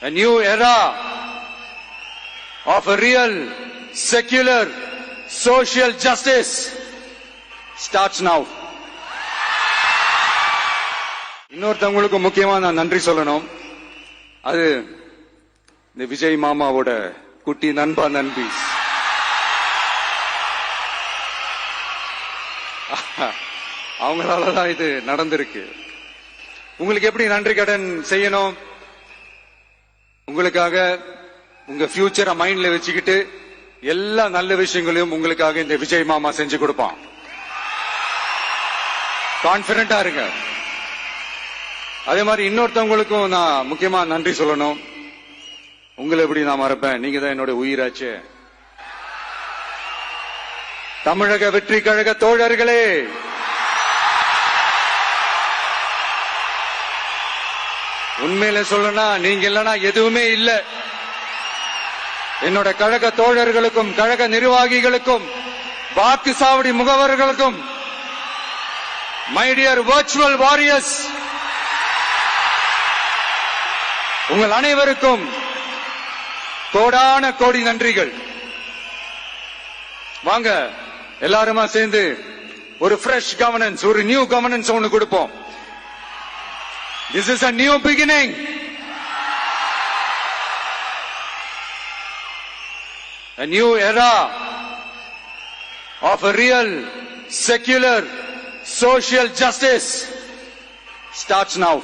A new era of a real, secular, social justice starts now. இன்னொருத்தவங்களுக்கு முக்கியமா நான் நன்றி சொல்லணும். அது இந்த விஜய் மாமாவோட குட்டி நண்பா நண்பி. அவங்களாலதான் இது நடந்திருக்கு. உங்களுக்கு எப்படி நன்றி கடன் செய்யணும்? உங்களுக்காக உங்க ஃபியூச்சரை மைண்ட்ல வச்சுக்கிட்டு எல்லா நல்ல விஷயங்களையும் உங்களுக்காக இந்த விஜய் மாமா செஞ்சு கொடுப்பான். கான்பிடண்டா இருங்க. அதே மாதிரி இன்னொருத்தவங்களுக்கும் நான் முக்கியமா நன்றி சொல்லணும். உங்களை எப்படி நான் மறப்பேன்? நீங்க தான் என்னோட உயிராச்சு. தமிழக வெற்றி கழக தோழர்களே, உண்மையில சொல்லணும்னா நீங்க இல்லைன்னா எதுவுமே இல்ல. என்னோட கழக தோழர்களுக்கும் கழக நிர்வாகிகளுக்கும் வாக்கு சாவடி முகவர்களுக்கும், மை டியர் வர்ச்சுவல் வாரியர்ஸ், உங்கள் அனைவருக்கும் கோடான கோடி நன்றிகள். வாங்க எல்லாருமா சேர்ந்து ஒரு ஃப்ரெஷ் கவர்னன்ஸ், ஒரு நியூ கவர்னன்ஸ் ஒன்னு கொடுப்போம். This is a new beginning. A new era of a real, secular, social justice starts now.